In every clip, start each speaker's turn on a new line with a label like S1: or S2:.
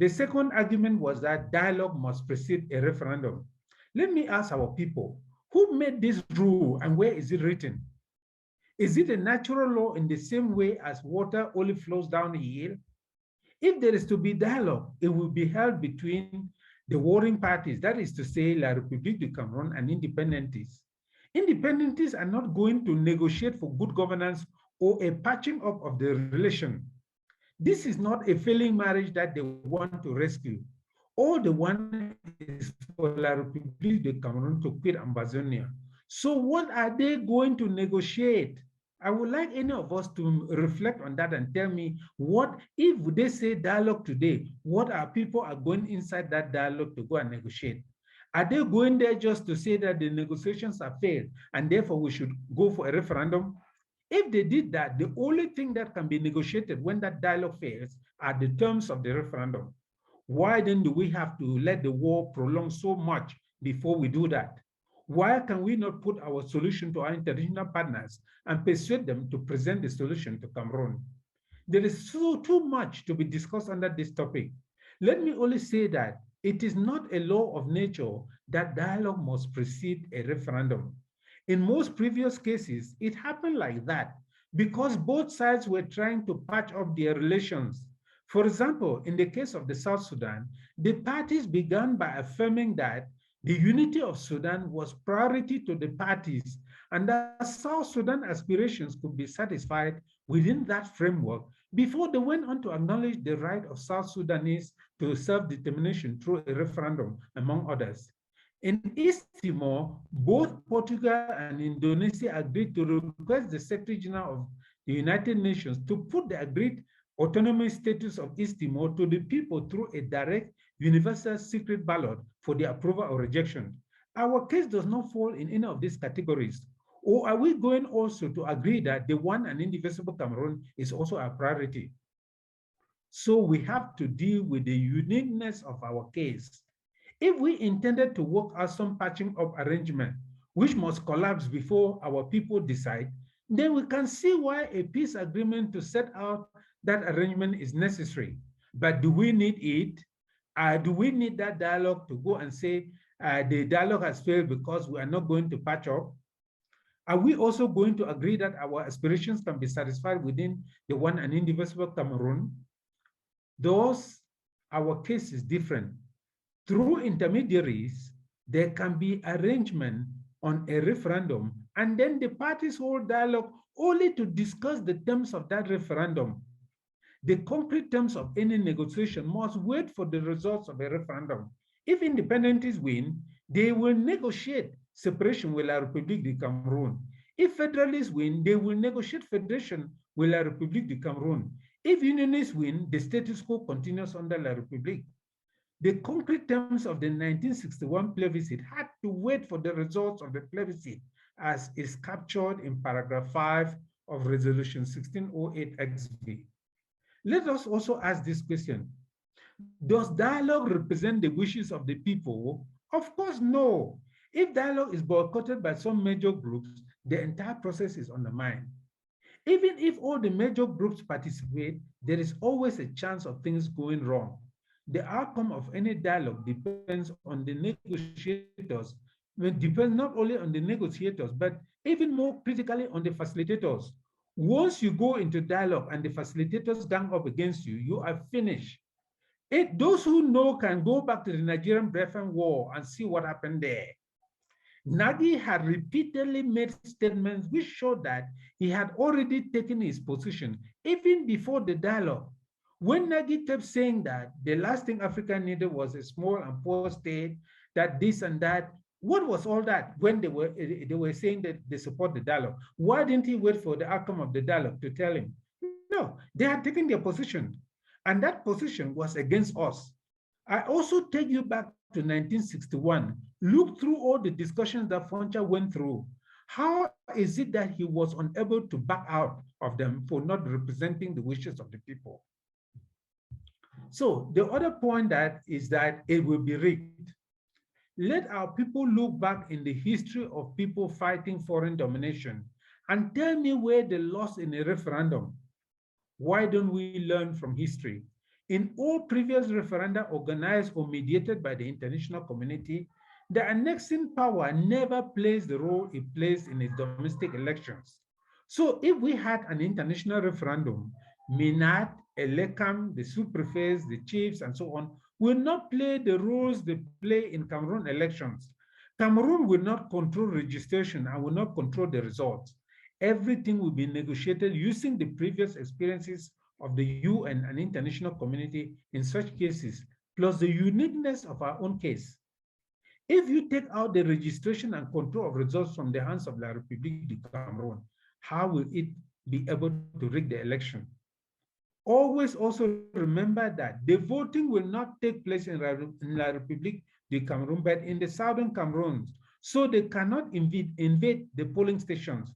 S1: The second argument was that dialogue must precede a referendum. Let me ask our people, who made this rule and where is it written? Is it a natural law in the same way as water only flows down a hill? If there is to be dialogue, it will be held between the warring parties, that is to say, La République du Cameroon and Independentists. Independentists are not going to negotiate for good governance or a patching up of the relation. This is not a failing marriage that they want to rescue. All they want is for La République du Cameroon to quit Ambazonia. So what are they going to negotiate? I would like any of us to reflect on that and tell me what, if they say dialogue today, what are people are going inside that dialogue to go and negotiate? Are they going there just to say that the negotiations are failed and therefore we should go for a referendum? If they did that, the only thing that can be negotiated when that dialogue fails are the terms of the referendum. Why then do we have to let the war prolong so much before we do that? Why can we not put our solution to our international partners and persuade them to present the solution to Cameroon? There is too much to be discussed under this topic. Let me only say that it is not a law of nature that dialogue must precede a referendum. In most previous cases, it happened like that because both sides were trying to patch up their relations. For example, in the case of the South Sudan, the parties began by affirming that the unity of Sudan was priority to the parties and that South Sudan aspirations could be satisfied within that framework before they went on to acknowledge the right of South Sudanese to self-determination through a referendum, among others. In East Timor, both Portugal and Indonesia agreed to request the Secretary General of the United Nations to put the agreed autonomy status of East Timor to the people through a direct, universal secret ballot for the approval or rejection. Our case does not fall in any of these categories. Or are we going also to agree that the one and indivisible Cameroon is also a priority? So we have to deal with the uniqueness of our case. If we intended to work out some patching up arrangement, which must collapse before our people decide, then we can see why a peace agreement to set out that arrangement is necessary. But do we need it? Do we need that dialogue to go and say the dialogue has failed because we are not going to patch up? Are we also going to agree that our aspirations can be satisfied within the one and indivisible Cameroon? Those, our case is different. Through intermediaries, there can be arrangement on a referendum, and then the parties hold dialogue only to discuss the terms of that referendum. The concrete terms of any negotiation must wait for the results of a referendum. If independentists win, they will negotiate separation with La République du Cameroon. If Federalists win, they will negotiate federation with La République du Cameroon. If Unionists win, the status quo continues under La République. The concrete terms of the 1961 plebiscite had to wait for the results of the plebiscite as is captured in paragraph 5 of Resolution 1608XV. Let us also ask this question. Does dialogue represent the wishes of the people? Of course, no. If dialogue is boycotted by some major groups, the entire process is undermined. Even if all the major groups participate, there is always a chance of things going wrong. The outcome of any dialogue depends on the negotiators. It depends not only on the negotiators, but even more critically on the facilitators. Once you go into dialogue and the facilitators gang up against you, you are finished. Those who know can go back to the Nigerian Biafran War and see what happened there. Nagy had repeatedly made statements which showed that he had already taken his position even before the dialogue. When Nagy kept saying that the last thing Africa needed was a small and poor state, that this and that, what was all that when they were saying that they support the dialogue? Why didn't he wait for the outcome of the dialogue to tell him? No, they had taken their position, and that position was against us. I also take you back to 1961. Look through all the discussions that Foncha went through. How is it that he was unable to back out of them for not representing the wishes of the people? So the other point that is that it will be rigged. Let our people look back in the history of people fighting foreign domination and tell me where they lost in a referendum. Why don't we learn from history? In all previous referenda organized or mediated by the international community, the annexing power never plays the role it plays in its domestic elections. So if we had an international referendum, MINAT, ELECAM, the sous-prefects, the chiefs, and so on, will not play the roles they play in Cameroon elections. Cameroon will not control registration and will not control the results. Everything will be negotiated using the previous experiences of the UN and international community in such cases, plus the uniqueness of our own case. If you take out the registration and control of results from the hands of La République du Cameroon, how will it be able to rig the election? Always also remember that the voting will not take place in La République du Cameroon, but in the southern Cameroon, so they cannot invade the polling stations.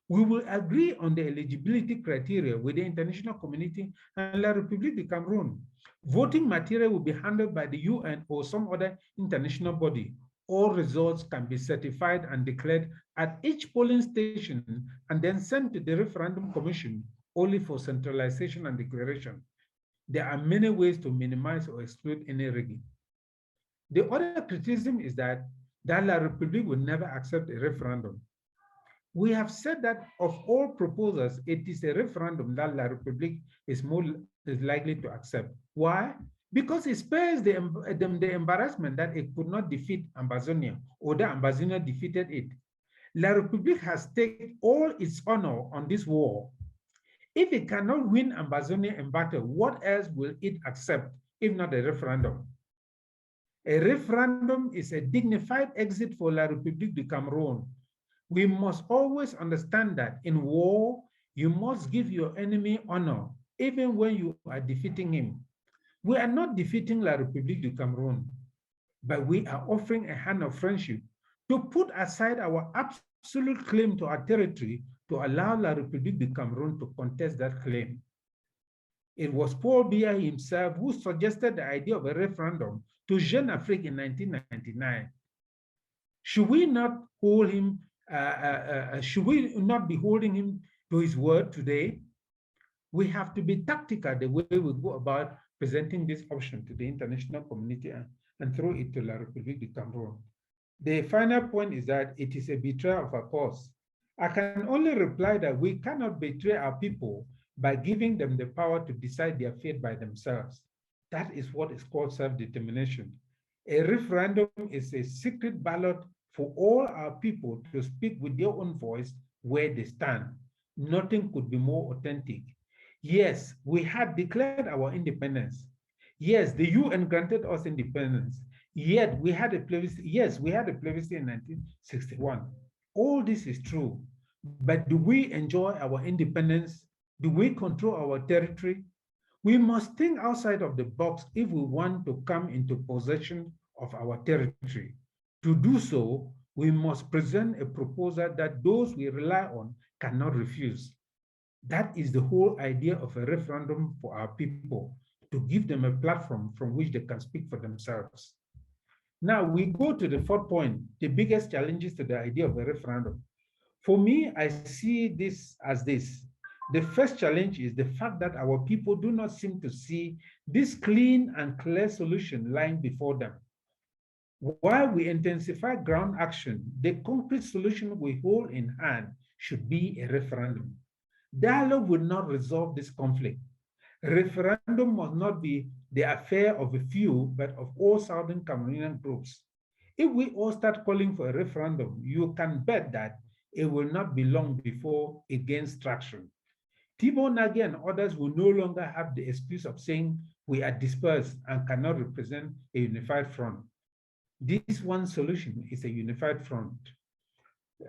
S1: We will agree on the eligibility criteria with the international community and La République du Cameroon. Voting material will be handled by the UN or some other international body. All results can be certified and declared at each polling station and then sent to the Referendum Commission only for centralization and declaration. There are many ways to minimize or exclude any rigging. The other criticism is that La République will never accept a referendum. We have said that of all proposals, it is a referendum that La République is likely to accept. Why? Because it spares the embarrassment that it could not defeat Ambazonia or that Ambazonia defeated it. La République has staked all its honor on this war. If it cannot win Ambazonia in battle, what else will it accept if not a referendum? A referendum is a dignified exit for La République du Cameroon. We must always understand that in war, you must give your enemy honor, even when you are defeating him. We are not defeating La République du Cameroon, but we are offering a hand of friendship to put aside our absolute claim to our territory to allow La République du Cameroon to contest that claim. It was Paul Biya himself who suggested the idea of a referendum to Jeune Afrique in 1999. Should we not hold him? Should we not be holding him to his word today? We have to be tactical the way we go about presenting this option to the international community and throw it to La République du Cameroon. The final point is that it is a betrayal of our cause. I can only reply that we cannot betray our people by giving them the power to decide their fate by themselves. That is what is called self-determination. A referendum is a secret ballot for all our people to speak with their own voice where they stand. Nothing could be more authentic. Yes, we had declared our independence. Yes, the UN granted us independence. Yet we had a plebiscite. Yes, we had a plebiscite in 1961. All this is true. But do we enjoy our independence? Do we control our territory? We must think outside of the box if we want to come into possession of our territory. To do so, we must present a proposal that those we rely on cannot refuse. That is the whole idea of a referendum for our people, to give them a platform from which they can speak for themselves. Now we go to the fourth point, the biggest challenges to the idea of a referendum. For me, I see this as this. The first challenge is the fact that our people do not seem to see this clean and clear solution lying before them. While we intensify ground action, the concrete solution we hold in hand should be a referendum. Dialogue will not resolve this conflict. A referendum must not be the affair of a few, but of all Southern Cameroonian groups. If we all start calling for a referendum, you can bet that it will not be long before it gains traction. Thibault Nagy and others will no longer have the excuse of saying we are dispersed and cannot represent a unified front. This one solution is a unified front.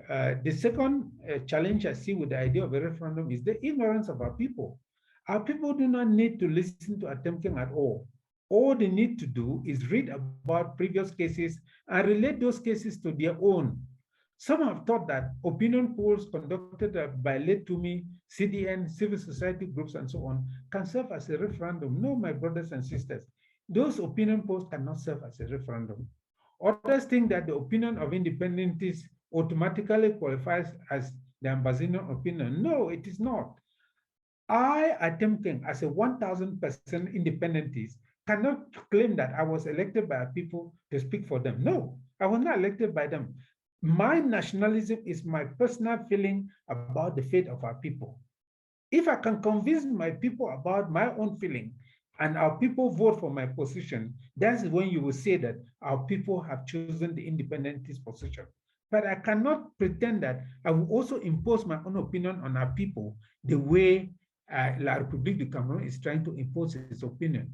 S1: The second challenge I see with the idea of a referendum is the ignorance of our people. Our people do not need to listen to Atemnkeng at all. All they need to do is read about previous cases and relate those cases to their own. Some have thought that opinion polls conducted by Late Tumi, CDN, civil society groups, and so on can serve as a referendum. No, my brothers and sisters, those opinion polls cannot serve as a referendum. Others think that the opinion of independentists automatically qualifies as the Ambazonian opinion. No, it is not. I, Atemnkeng, as a 1,000% independentist, cannot claim that I was elected by people to speak for them. No, I was not elected by them. My nationalism is my personal feeling about the fate of our people. If I can convince my people about my own feeling and our people vote for my position, that's when you will say that our people have chosen the independentist position. But I cannot pretend that I will also impose my own opinion on our people the way La République du Cameroon is trying to impose its opinion.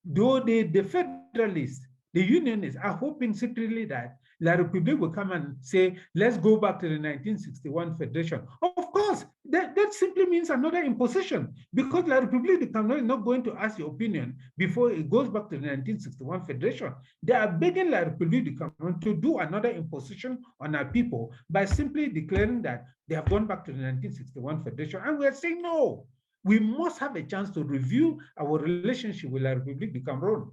S1: Though the Federalists, the Unionists are hoping secretly that La République will come and say, let's go back to the 1961 Federation. Of course, that simply means another imposition because La République du Cameroon is not going to ask your opinion before it goes back to the 1961 Federation. They are begging La République du Cameroon to do another imposition on our people by simply declaring that they have gone back to the 1961 Federation. And we are saying no. We must have a chance to review our relationship with La République du Cameroon.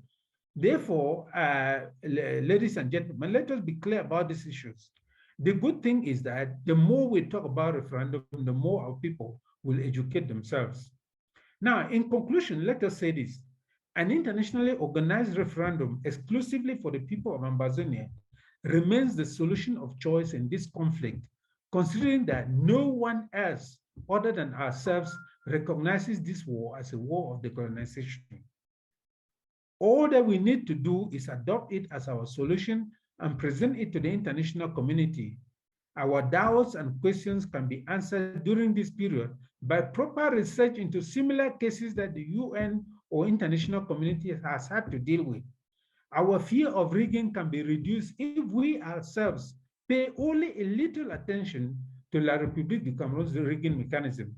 S1: Therefore, ladies and gentlemen, let us be clear about these issues. The good thing is that the more we talk about referendum, the more our people will educate themselves. Now, in conclusion, let us say this. An internationally organized referendum exclusively for the people of Ambazonia remains the solution of choice in this conflict, considering that no one else other than ourselves recognizes this war as a war of decolonization. All that we need to do is adopt it as our solution and present it to the international community. Our doubts and questions can be answered during this period by proper research into similar cases that the UN or international community has had to deal with. Our fear of rigging can be reduced if we ourselves pay only a little attention to La République du Cameroon's rigging mechanism.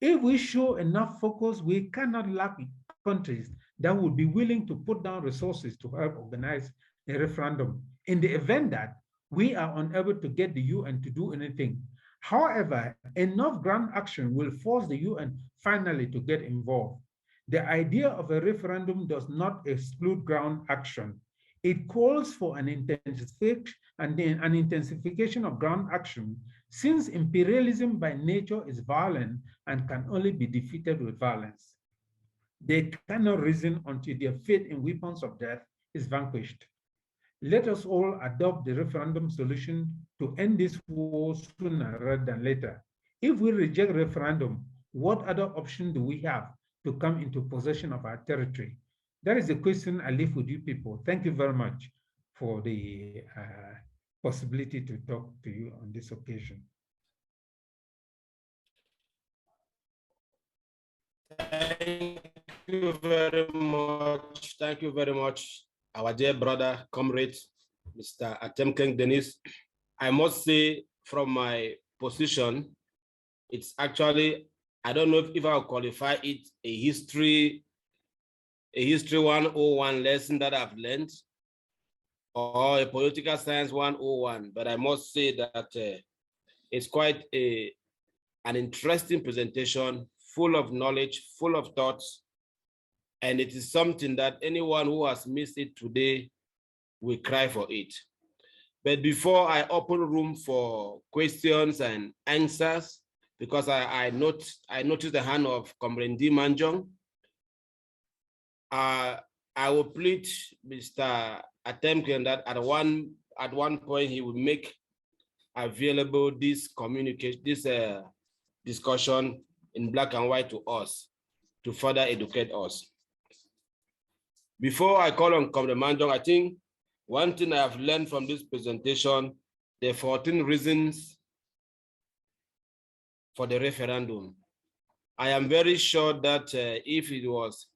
S1: If we show enough focus, we cannot lack countries that would be willing to put down resources to help organize a referendum in the event that we are unable to get the UN to do anything. However, enough ground action will force the UN finally to get involved. The idea of a referendum does not exclude ground action. It calls for an intensification of ground action, since imperialism by nature is violent and can only be defeated with violence. They cannot reason until their faith in weapons of death is vanquished. Let us all adopt the referendum solution to end this war sooner rather than later. If we reject referendum, what other option do we have to come into possession of our territory? That is the question I leave with you people. Thank you very much for the possibility to talk to you on this occasion.
S2: Thank you very much. Thank you very much, our dear brother, comrade, Mr. Atemnkeng Denis. I must say, from my position, it's actually, I don't know if I'll qualify it a history 101 lesson that I've learned, or a political science 101, but I must say that it's quite an interesting presentation, full of knowledge, full of thoughts, and it is something that anyone who has missed it today will cry for it. But before I open room for questions and answers, because I noticed the hand of Comrade Manjong, I will plead Mr. Atemnkeng that at one point he will make available this communication, this discussion in black and white to us, to further educate us. Before I call on Comrade Manjong, I think one thing I have learned from this presentation, the 14 reasons for the referendum. I am very sure that if it was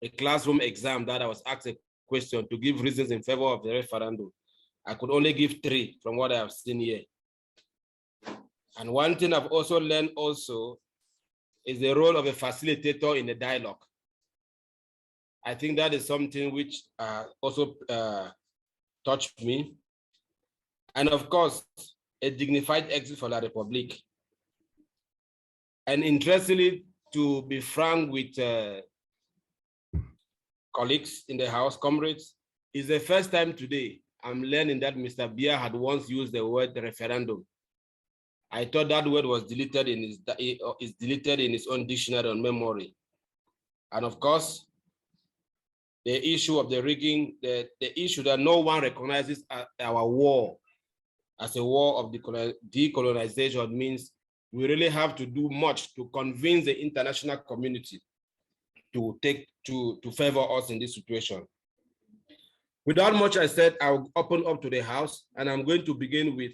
S2: a classroom exam that I was asked a question to give reasons in favor of the referendum, I could only give 3 from what I have seen here. And one thing I've also learned is the role of a facilitator in the dialogue. I think that is something which also touched me. And of course, a dignified exit for La République. And interestingly, to be frank with colleagues in the House, comrades, is the first time today I'm learning that Mr. Biya had once used the word referendum. I thought that word was deleted is deleted in its own dictionary on memory. And of course, the issue of the rigging, the issue that no one recognizes our war as a war of decolonization means we really have to do much to convince the international community to favor us in this situation. Without much I said, I'll open up to the House, and I'm going to begin with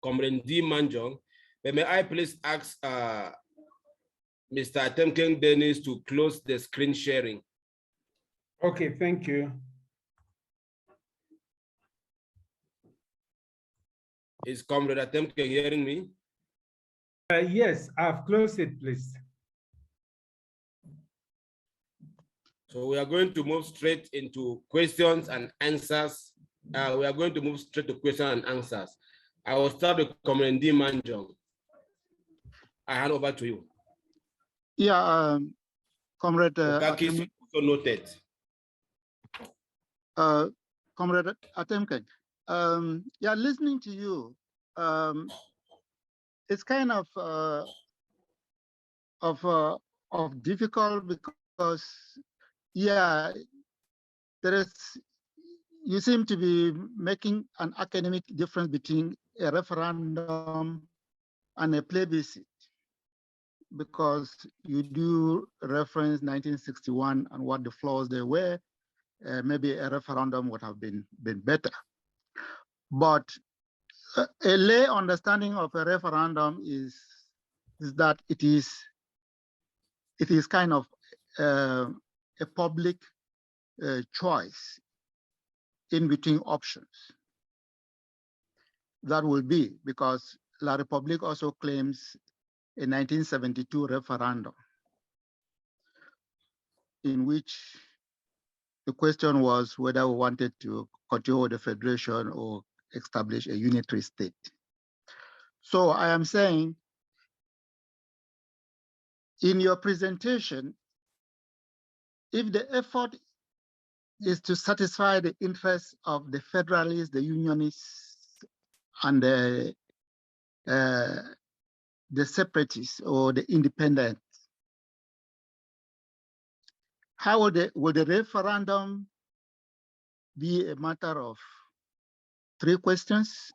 S2: Comrade D. Manjong. But may I please ask Mr. Atemnkeng Denis to close the screen sharing.
S1: Okay, thank you.
S2: Is Comrade Atemnkeng hearing me?
S1: Yes, I've closed it, please.
S2: So we are going to move straight into questions and answers. We are going to move straight to questions and answers. I will start with Comrade D. Manjong. I hand over to you.
S3: Yeah, Comrade.
S2: Also noted.
S3: Comrade Atemnkeng. Yeah, listening to you, it's kind of difficult because, yeah, you seem to be making an academic difference between a referendum and a plebiscite, because you do reference 1961 and what the flaws there were. Maybe a referendum would have been better. But a lay understanding of a referendum is that it is kind of a public choice in between options. That will be because La République also claims a 1972 referendum in which the question was whether we wanted to continue with the federation or establish a unitary state. So I am saying, in your presentation, if the effort is to satisfy the interests of the Federalists, the Unionists, and the Separatists or the Independents, how will the referendum be a matter of 3 questions?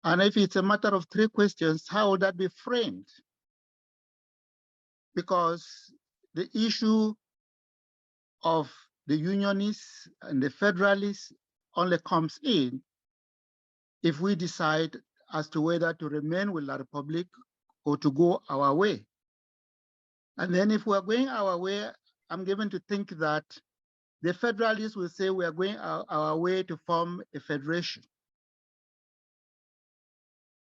S3: And if it's a matter of 3 questions, how will that be framed? Because the issue of the Unionists and the Federalists only comes in if we decide as to whether to remain with La République or to go our way. And then if we're going our way, I'm given to think that the Federalists will say we are going our way to form a federation.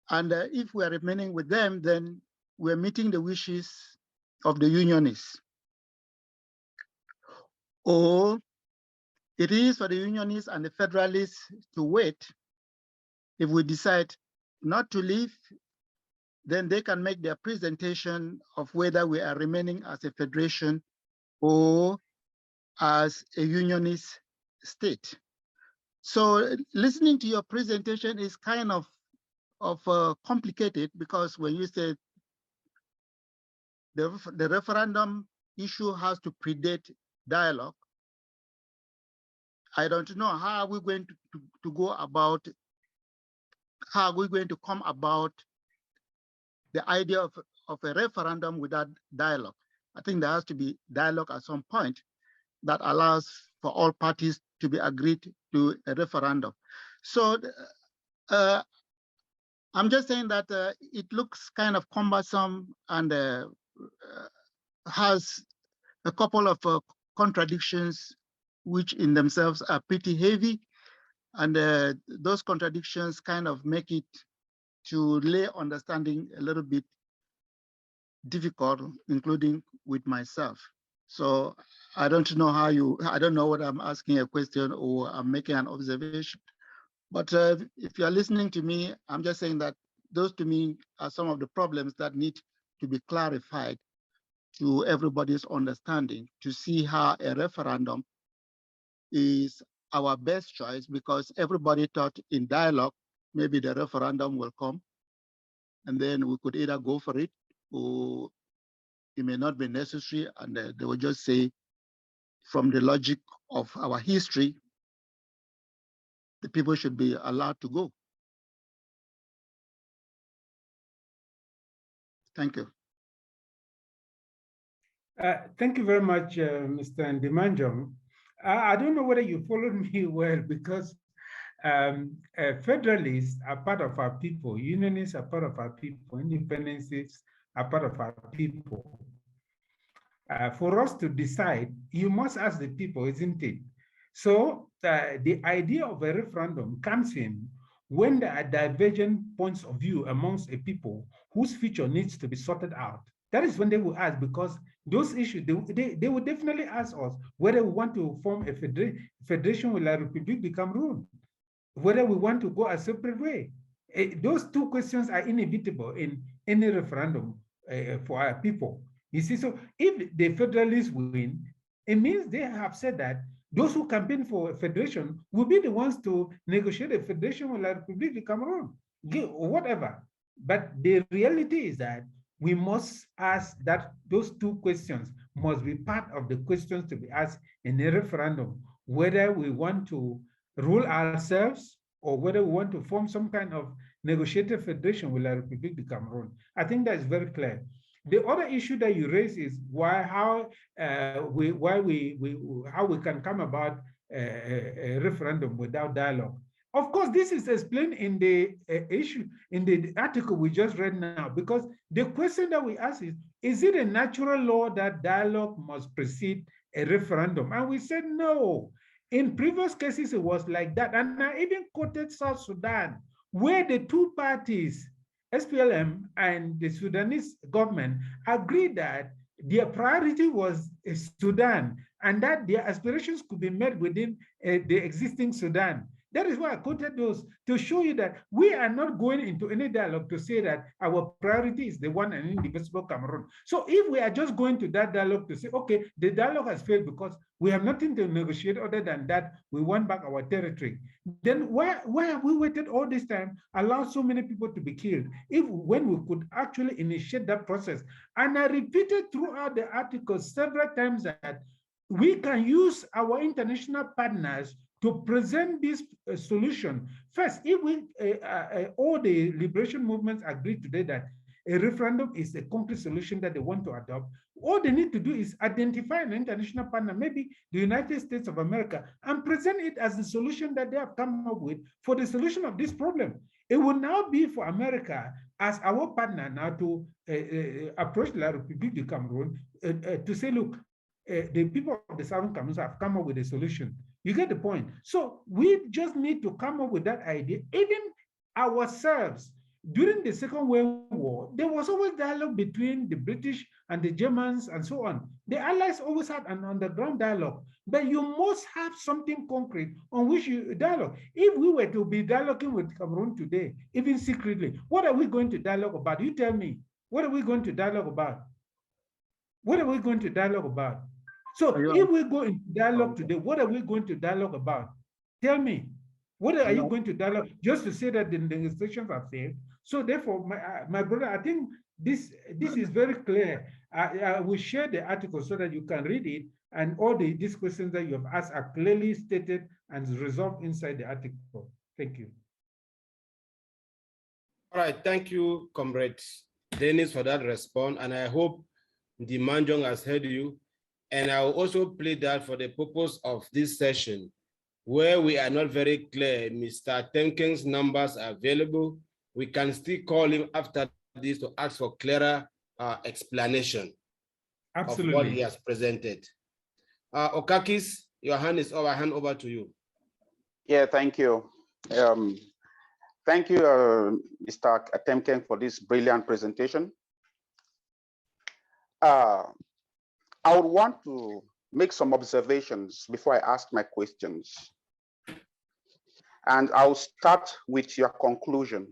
S3: And if we are remaining with them, then we're meeting the wishes of the Unionists. Or it is for the Unionists and the Federalists to wait. If we decide not to leave, then they can make their presentation of whether we are remaining as a federation or as a unionist state. So listening to your presentation is kind of complicated, because when you say the referendum issue has to predate dialogue, I don't know how are we going to go about, how are we going to come about the idea of a referendum without dialogue. I think there has to be dialogue at some point that allows for all parties to be agreed to a referendum. So I'm just saying that it looks kind of cumbersome and has a couple of contradictions, which in themselves are pretty heavy. And those contradictions kind of make it to lay understanding a little bit difficult, including with myself. So I don't know how I don't know whether I'm asking a question or I'm making an observation. But if you're listening to me, I'm just saying that those to me are some of the problems that need to be clarified to everybody's understanding, to see how a referendum is our best choice, because everybody thought in dialogue, maybe the referendum will come. and then we could either go for it or it may not be necessary, and they will just say, from the logic of our history, the people should be allowed to go. Thank you.
S1: Thank you very much, Mr. Atemnkeng. I don't know whether you followed me well, because Federalists are part of our people, Unionists are part of our people, Independentists are part of our people. For us to decide, you must ask the people, isn't it? So the idea of a referendum comes in when there are divergent points of view amongst a people whose future needs to be sorted out. That is when they will ask, because those issues, they will definitely ask us whether we want to form a federation with La République du Cameroon, whether we want to go a separate way. Those two questions are inevitable in any referendum for our people. You see, so if the Federalists win, it means they have said that those who campaign for a federation will be the ones to negotiate a federation with La République du Cameroon, or whatever. But the reality is that we must ask that those two questions must be part of the questions to be asked in a referendum, whether we want to rule ourselves or whether we want to form some kind of negotiated federation with La République du Cameroon. I think that is very clear. The other issue that you raise is how we can come about a referendum without dialogue. Of course, this is explained in the issue in the article we just read now, because the question that we ask is it a natural law that dialogue must precede a referendum? And we said no. In previous cases, it was like that. And I even quoted South Sudan, where the two parties, SPLM and the Sudanese government, agreed that their priority was Sudan and that their aspirations could be met within the existing Sudan. That is why I quoted those, to show you that we are not going into any dialogue to say that our priority is the one and indivisible Cameroon. So if we are just going to that dialogue to say, okay, the dialogue has failed because we have nothing to negotiate other than that we want back our territory, then why have we waited all this time, allowed so many people to be killed, when we could actually initiate that process? And I repeated throughout the article several times that we can use our international partners to present this solution. First, if we all the liberation movements agree today that a referendum is a concrete solution that they want to adopt, all they need to do is identify an international partner, maybe the United States of America, and present it as the solution that they have come up with for the solution of this problem. It will now be for America as our partner now to approach La République du Cameroon to say, look, the people of the Southern Cameroon have come up with a solution. You get the point? So we just need to come up with that idea. Even ourselves, during the Second World War, there was always dialogue between the British and the Germans and so on. The Allies always had an underground dialogue, but you must have something concrete on which you dialogue. If we were to be dialoguing with Cameroon today, even secretly, what are we going to dialogue about? You tell me. What are we going to dialogue about? What are we going to dialogue about? So if we go into dialogue today, what are we going to dialogue about? Tell me, what are you going to dialogue? Just to say that the negotiations are failed. So therefore, my brother, I think this is very clear. I will share the article so that you can read it, and all these questions that you have asked are clearly stated and resolved inside the article. Thank you.
S2: All right, thank you, Comrade Denis, for that response, and I hope the Manjong has heard you. And I will also play that for the purpose of this session, where we are not very clear. Mr. Atemnkeng's numbers are available. We can still call him after this to ask for clearer explanation of what he has presented. Okakis, your hand is over. I hand over to you.
S4: Yeah, thank you. Thank you, Mr. Atemnkeng, for this brilliant presentation. I would want to make some observations before I ask my questions. And I'll start with your conclusion.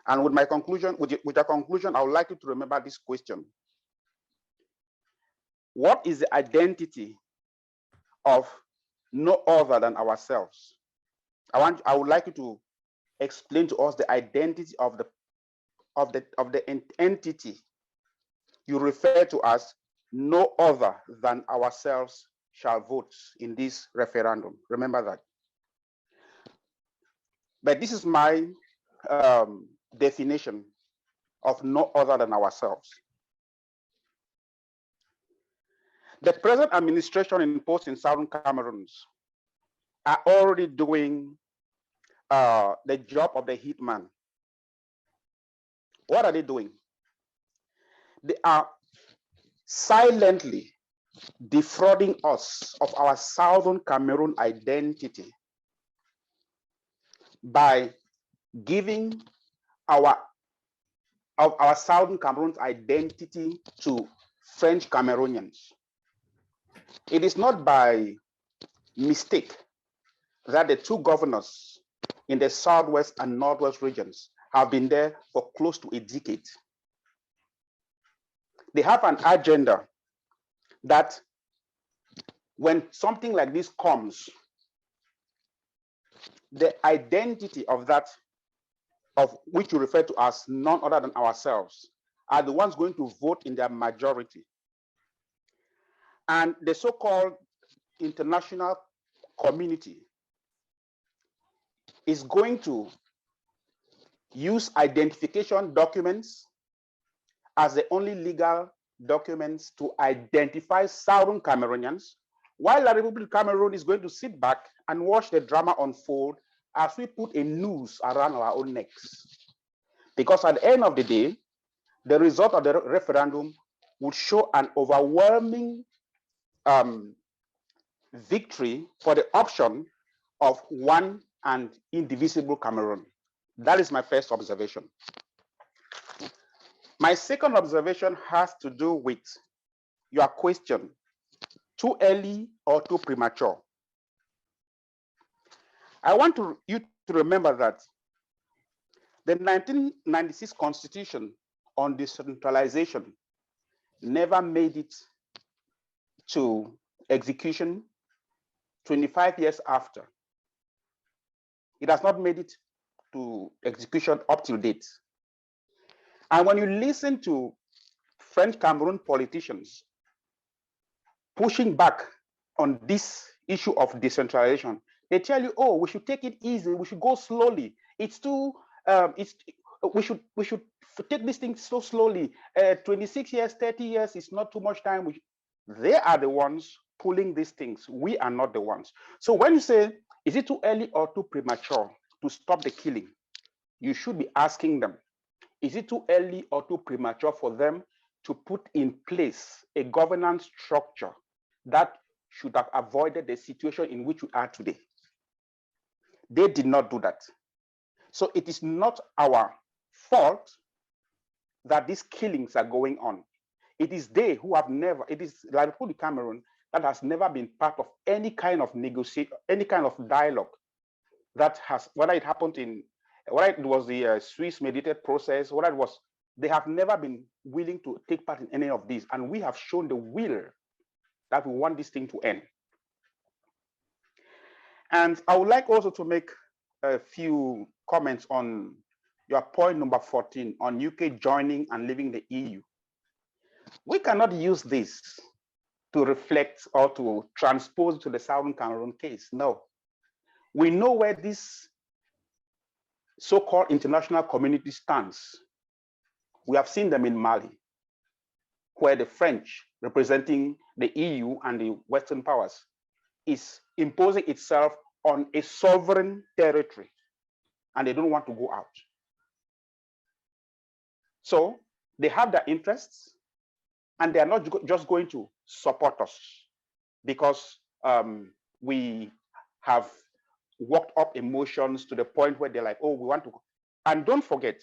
S4: And with my conclusion, with your conclusion, I would like you to remember this question. What is the identity of no other than ourselves? I would like you to explain to us the identity of of the entity you refer to as no other than ourselves shall vote in this referendum. Remember that. But this is my definition of no other than ourselves. The present administration in post in Southern Cameroon are already doing the job of the hitman. What are they doing? They are silently defrauding us of our Southern Cameroon identity by giving our Southern Cameroon's identity to French Cameroonians. It is not by mistake that the two governors in the Southwest and Northwest regions have been there for close to a decade. They have an agenda that when something like this comes, the identity of that, of which you refer to as none other than ourselves, are the ones going to vote in their majority. And the so-called international community is going to use identification documents as the only legal documents to identify Southern Cameroonians, while the Republic of Cameroon is going to sit back and watch the drama unfold as we put a noose around our own necks. Because at the end of the day, the result of the referendum would show an overwhelming victory for the option of one and indivisible Cameroon. That is my first observation. My second observation has to do with your question, too early or too premature. I want you to remember that the 1996 Constitution on decentralization never made it to execution 25 years after. It has not made it to execution up to date. And when you listen to French Cameroon politicians pushing back on this issue of decentralization, they tell you, oh, we should take it easy, we should go slowly. It's too, we should take this thing so slowly. 26 years, 30 years is not too much time. They are the ones pulling these things. We are not the ones. So when you say, is it too early or too premature to stop the killing? You should be asking them, is it too early or too premature for them to put in place a governance structure that should have avoided the situation in which we are today? They did not do that. So it is not our fault that these killings are going on. It is they who have never, it is La Republic Cameroon that has never been part of any kind of negotiation, any kind of dialogue that has, whether it happened in, whether it was the Swiss mediated process, whether it was, they have never been willing to take part in any of these. And we have shown the will that we want this thing to end. And I would like also to make a few comments on your point number 14 on UK joining and leaving the EU. We cannot use this to reflect or to transpose to the Southern Cameroon case. No. We know where this so-called international community stands. We have seen them in Mali, where the French, representing the EU and the Western powers, is imposing itself on a sovereign territory, and they don't want to go out. So they have their interests, and they are not just going to support us because we have worked up emotions to the point where they're like, oh, we want to go. And don't forget,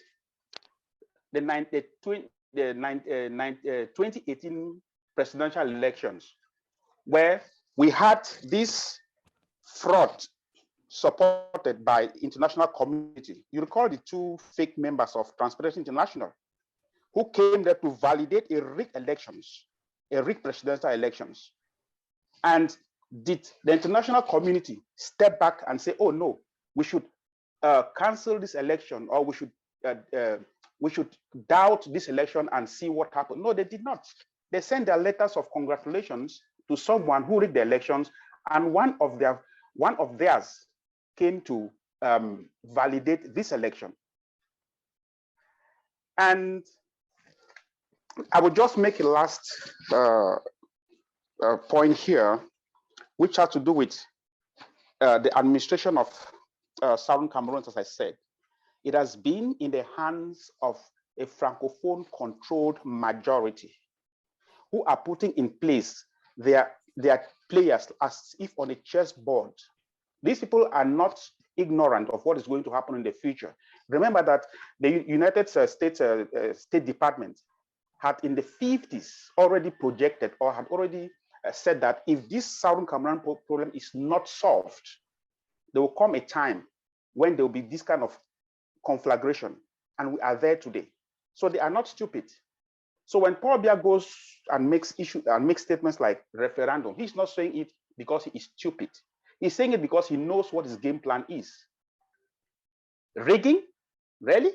S4: the 2018 presidential elections, where we had this fraud supported by international community. You recall the two fake members of Transparency International who came there to validate a rigged elections, a rigged presidential elections. And did the international community step back and say, oh no, we should cancel this election, or we should we should doubt this election and see what happened. No, they did not. They sent their letters of congratulations to someone who rigged the elections, and one of theirs came to validate this election. And I will just make a last point here, which has to do with the administration of Southern Cameroon. As I said, it has been in the hands of a Francophone controlled majority who are putting in place their players as if on a chessboard. These people are not ignorant of what is going to happen in the future. Remember that the United States State Department had in the 50s already projected or had already said that if this Southern Cameroon problem is not solved, there will come a time when there will be this kind of conflagration, and we are there today. So they are not stupid. So when Paul Biya goes and makes statements like referendum, he's not saying it because he is stupid. He's saying it because he knows what his game plan is. Rigging? Really?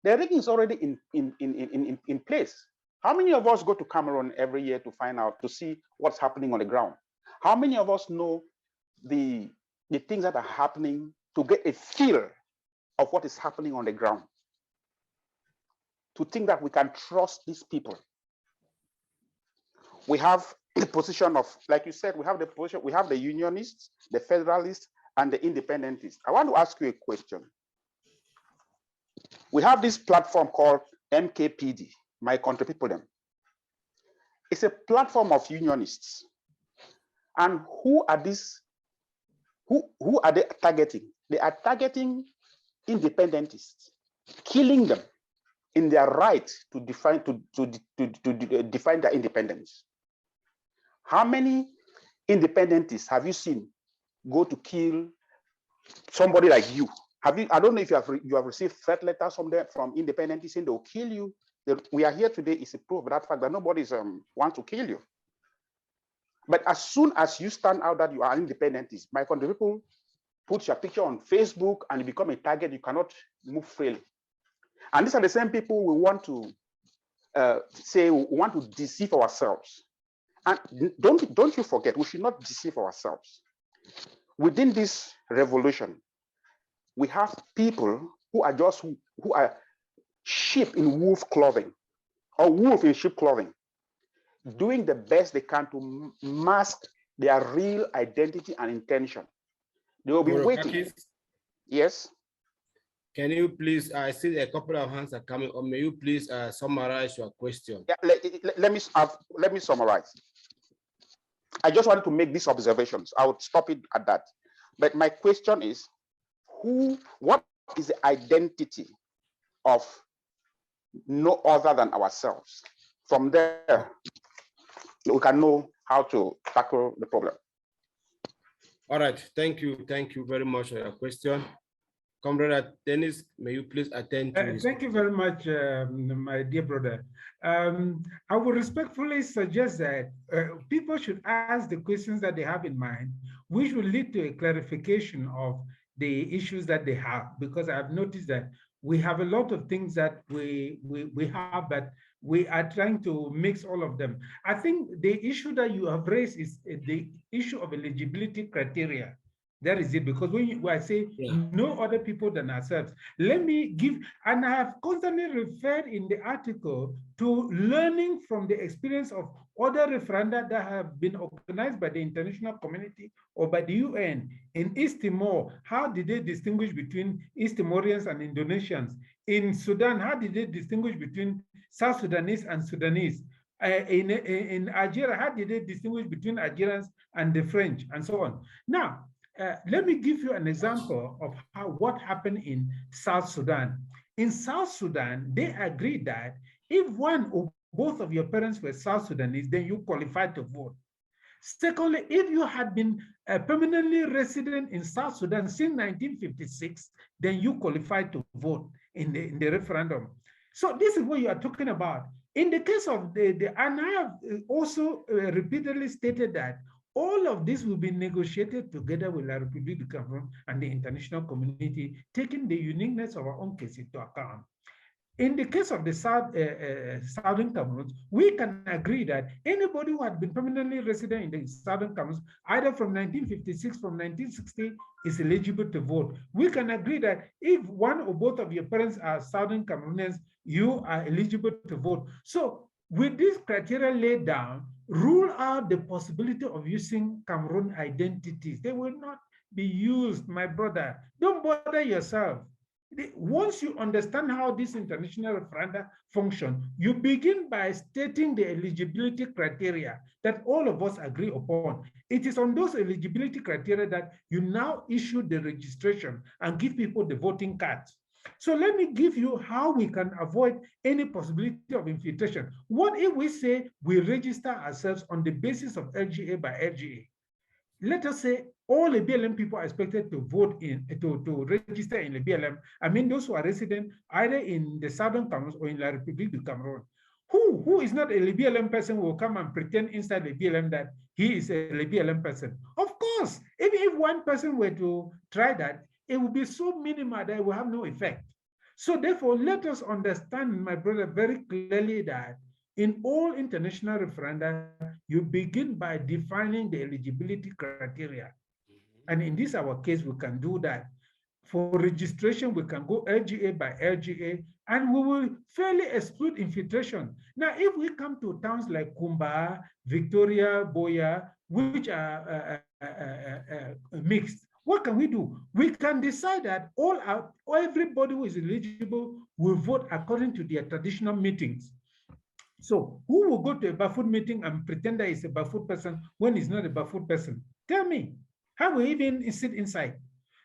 S4: The rigging is already in place. How many of us go to Cameroon every year to find out, to see what's happening on the ground? How many of us know the things that are happening, to get a feel of what is happening on the ground? To think that we can trust these people. We have the position of, like you said, we have the position, we have the Unionists, the Federalists, and the Independentists. I want to ask you a question. We have this platform called MKPD, My Country People Them. It's a platform of Unionists. And who are these? Who are they targeting? They are targeting Independentists, killing them in their right to define define their independence. How many Independentists have you seen go to kill somebody like you? Have you? I don't know if you have received threat letters from them, from Independentists saying they'll kill you. We are here today is a proof of that fact that nobody's want to kill you. But as soon as you stand out that you are Independentists, My Country People put your picture on Facebook and you become a target, you cannot move freely. And these are the same people we want to say we want to deceive ourselves. And don't you forget, we should not deceive ourselves. Within this revolution, we have people who are sheep in wolf clothing, or wolf in sheep clothing, doing the best they can to mask their real identity and intention. They will be waiting. Yes.
S2: Can you please, I see a couple of hands are coming, or may you please summarize your question?
S4: Yeah, let me summarize. I just wanted to make these observations. I would stop it at that. But my question is, what is the identity of no other than ourselves? From there, we can know how to tackle the problem.
S2: All right, thank you very much for your question. Comrade Denis, may you please attend to
S1: Thank you very much, my dear brother. I would respectfully suggest that people should ask the questions that they have in mind, which will lead to a clarification of the issues that they have, because I've noticed that we have a lot of things that we have, but we are trying to mix all of them. I think the issue that you have raised is the issue of eligibility criteria. That is it, because when I say no other people than ourselves, let me give, and I have constantly referred in the article to learning from the experience of other referenda that have been organized by the international community or by the UN. In East Timor, how did they distinguish between East Timorians and Indonesians? In Sudan, how did they distinguish between South Sudanese and Sudanese? In Algeria, how did they distinguish between Algerians and the French, and so on? Now, let me give you an example of what happened in South Sudan. In South Sudan, they agreed that if one or both of your parents were South Sudanese, then you qualified to vote. Secondly, if you had been permanently resident in South Sudan since 1956, then you qualified to vote in the referendum. So this is what you are talking about. In the case of and I have also repeatedly stated that all of this will be negotiated together with La République du Cameroun and the international community, taking the uniqueness of our own case into account. In the case of the Southern Cameroon, we can agree that anybody who had been permanently resident in the Southern Cameroon, either from 1956, from 1960, is eligible to vote. We can agree that if one or both of your parents are Southern Cameroonians, you are eligible to vote. So with this criteria laid down, rule out the possibility of using Cameroon identities. They will not be used, my brother. Don't bother yourself. Once you understand how this international referenda function, you begin by stating the eligibility criteria that all of us agree upon. It is on those eligibility criteria that you now issue the registration and give people the voting cards. So let me give you how we can avoid any possibility of infiltration. What if we say we register ourselves on the basis of LGA by LGA? Let us say all the BLM people are expected to vote to register in the BLM. I mean, those who are resident either in the Southern Cameroon or in La République du Cameroon. Who is not a BLM person will come and pretend inside the BLM that he is a BLM person? Of course, even if one person were to try that, it would be so minimal that it will have no effect. So therefore, let us understand, my brother, very clearly that in all international referenda, you begin by defining the eligibility criteria. And in this our case, we can do that. For registration, we can go LGA by LGA, and we will fairly exclude infiltration. Now, if we come to towns like Kumba, Victoria, Boya, which are mixed, what can we do? We can decide that everybody who is eligible will vote according to their traditional meetings. So who will go to a Bafut meeting and pretend that he's a Bafut person when he's not a Bafut person? Tell me, how will he even sit inside?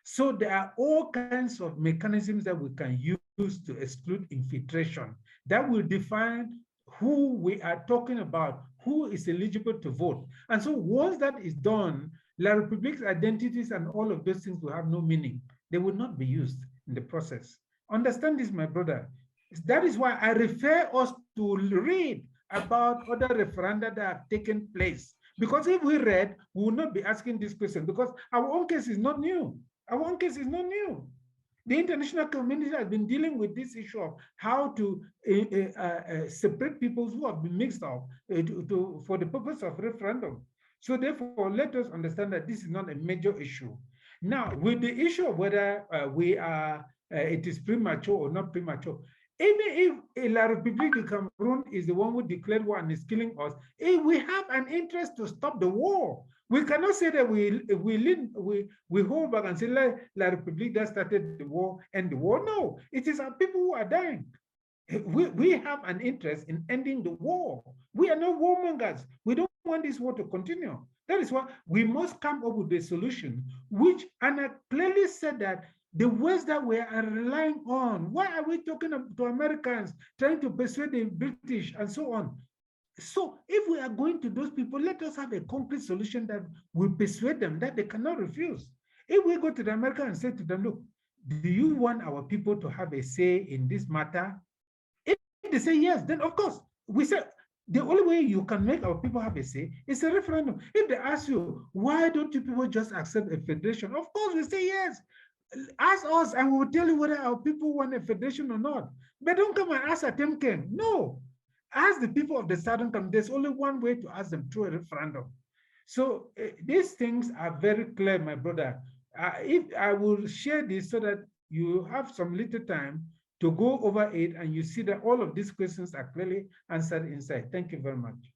S1: So there are all kinds of mechanisms that we can use to exclude infiltration that will define who we are talking about, who is eligible to vote. And so once that is done, La République's identities and all of those things will have no meaning. They will not be used in the process. Understand this, my brother. That is why I refer us to read about other referenda that have taken place. Because if we read, we will not be asking this question because our own case is not new. Our own case is not new. The international community has been dealing with this issue of how to separate people who have been mixed up for the purpose of referendum. So therefore, let us understand that this is not a major issue. Now, with the issue of whether it is premature or not premature, even if La République du Cameroon is the one who declared war and is killing us, if we have an interest to stop the war, we cannot say that we hold back and say La République that started the war and the war. No, it is our people who are dying. We have an interest in ending the war. We are not warmongers. We don't want this war to continue. That is why we must come up with a solution, which, and I clearly said that the West that we are relying on, why are we talking to Americans, trying to persuade the British and so on? So if we are going to those people, let us have a concrete solution that will persuade them that they cannot refuse. If we go to the Americans and say to them, look, do you want our people to have a say in this matter? If they say yes, then of course, we say, the only way you can make our people have a say is a referendum. If they ask you, why don't you people just accept a federation? Of course, we say yes. Ask us and we will tell you whether our people want a federation or not. But don't come and ask Atemnkeng. No. Ask the people of the Southern Cameroon. There's only one way to ask them through a referendum. So these things are very clear, my brother. If I will share this so that you have some little time to go over it and you see that all of these questions are clearly answered inside. Thank you very much.